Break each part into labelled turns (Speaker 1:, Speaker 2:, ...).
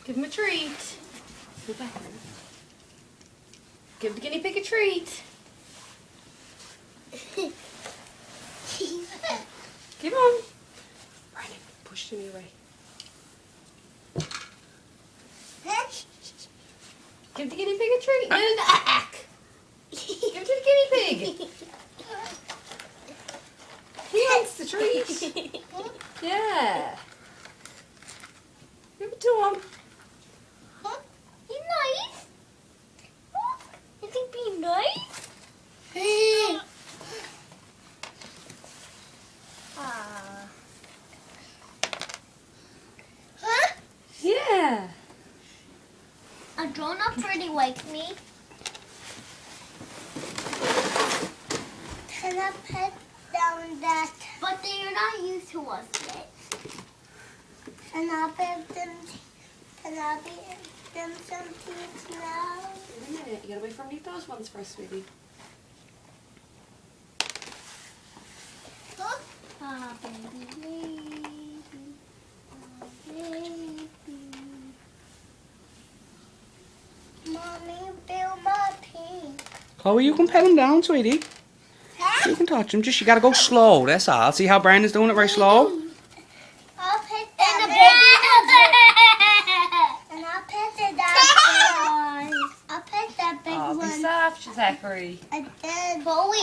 Speaker 1: Give him a treat. Go back. Give the guinea pig a treat. Come on. Brandon, push Jimmy away. Give the guinea pig a treat. Give it to the guinea pig. He wants the treat. Yeah. Give it to him.
Speaker 2: He's nice. You think being nice?
Speaker 1: Yeah.
Speaker 2: A grown-up really likes me. Can I pet down that? But they're not used to us yet. Can I pet them? Can I pet them some treats now?
Speaker 1: Wait a minute. You gotta wait for him to eat those ones first, sweetie.
Speaker 2: Baby, baby, baby. Mommy, feel my pink.
Speaker 3: Chloe, you can pet him down, sweetie. You can touch him. Just you gotta go slow. That's all. See how Brandon's doing it very slow.
Speaker 2: I'll pet that big one. And I'll pet that one. I'll pet that big
Speaker 1: Oh, be
Speaker 2: one.
Speaker 1: soft, Zachary.
Speaker 2: And then, but wait.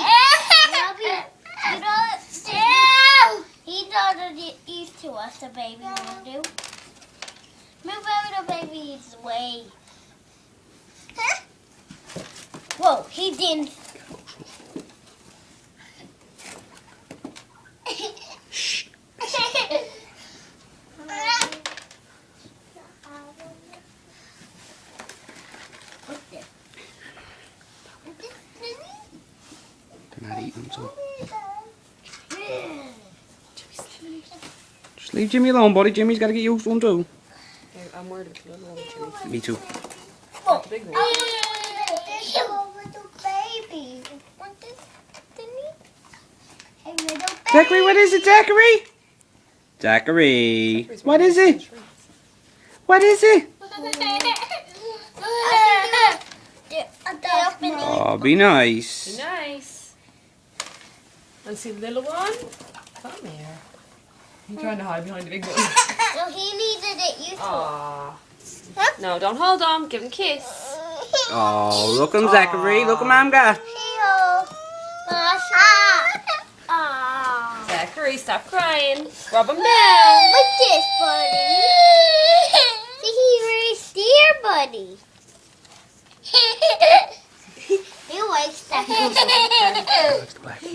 Speaker 2: You know, he doesn't used to us, the baby will do. Move over the baby's way. Whoa, he didn't.
Speaker 3: Shh. They're not eating, so just leave Jimmy alone, buddy. Jimmy's got to get used to him too.
Speaker 1: I'm worried about the little one, Jimmy.
Speaker 3: Me too.
Speaker 1: Not the big one.
Speaker 3: Zachary, what is it, Zachary? Zachary, what is it? What is it? Oh, be nice.
Speaker 1: Be nice. Want to see the little one? Come here. He's trying to hide behind the big one.
Speaker 2: So he needed it used to.
Speaker 1: Aww. No, don't hold on. Give him a kiss.
Speaker 3: Oh, look at him, Zachary. Look what Mom got.
Speaker 1: Zachary, stop crying. Rub him down.
Speaker 2: Look this, buddy. See, he's really steer, buddy. He likes that.
Speaker 3: That's the black one.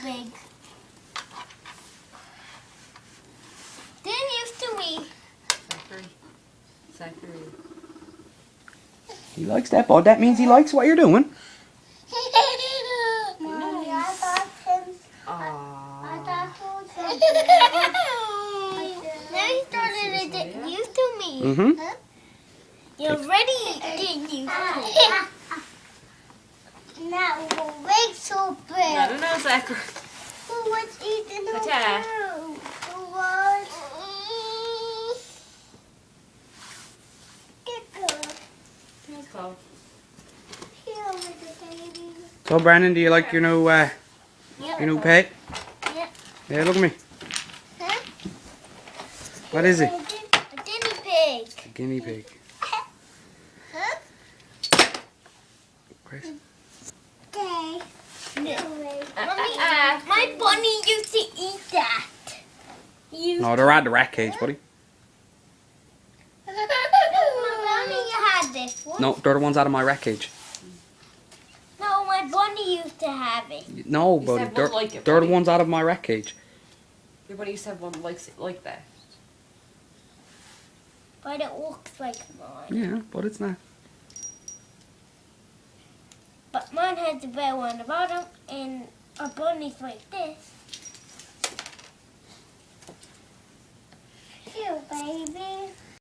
Speaker 2: Big. Didn't used to me.
Speaker 1: Zachary.
Speaker 3: He likes that, bud. That means he likes what you're doing.
Speaker 2: Mommy, I thought him. I
Speaker 1: Aww.
Speaker 2: thought he was now he started to get used to me.
Speaker 3: Mm-hmm.
Speaker 2: You're already getting used to it. Now the leg's so big.
Speaker 1: No, Zachary.
Speaker 2: Who was eating the
Speaker 1: Ta-ta.
Speaker 2: food? Who was? Get good.
Speaker 1: Let's go.
Speaker 2: Here with the baby.
Speaker 3: So, Brandon, do you like your new
Speaker 2: Yep.
Speaker 3: pet?
Speaker 2: Yep.
Speaker 3: Yeah, look at me.
Speaker 2: Huh?
Speaker 3: What is it?
Speaker 2: A guinea pig.
Speaker 3: A guinea pig.
Speaker 2: Huh?
Speaker 3: Chris.
Speaker 2: Okay. Mommy, my bunny used to eat that.
Speaker 3: No, they're at the rat cage, buddy.
Speaker 2: Mommy had this one.
Speaker 3: No, they're the ones out of my rat cage.
Speaker 2: No, my bunny used to have it.
Speaker 3: No,
Speaker 1: You
Speaker 3: buddy.
Speaker 1: said one like it,
Speaker 3: They're the
Speaker 1: buddy.
Speaker 3: ones out of my rat cage.
Speaker 1: Your buddy used to have one likes it like that.
Speaker 2: But it looks like mine.
Speaker 3: Yeah, but it's not.
Speaker 2: But mine has the bell on the bottom and a bunny's like this. Here, baby.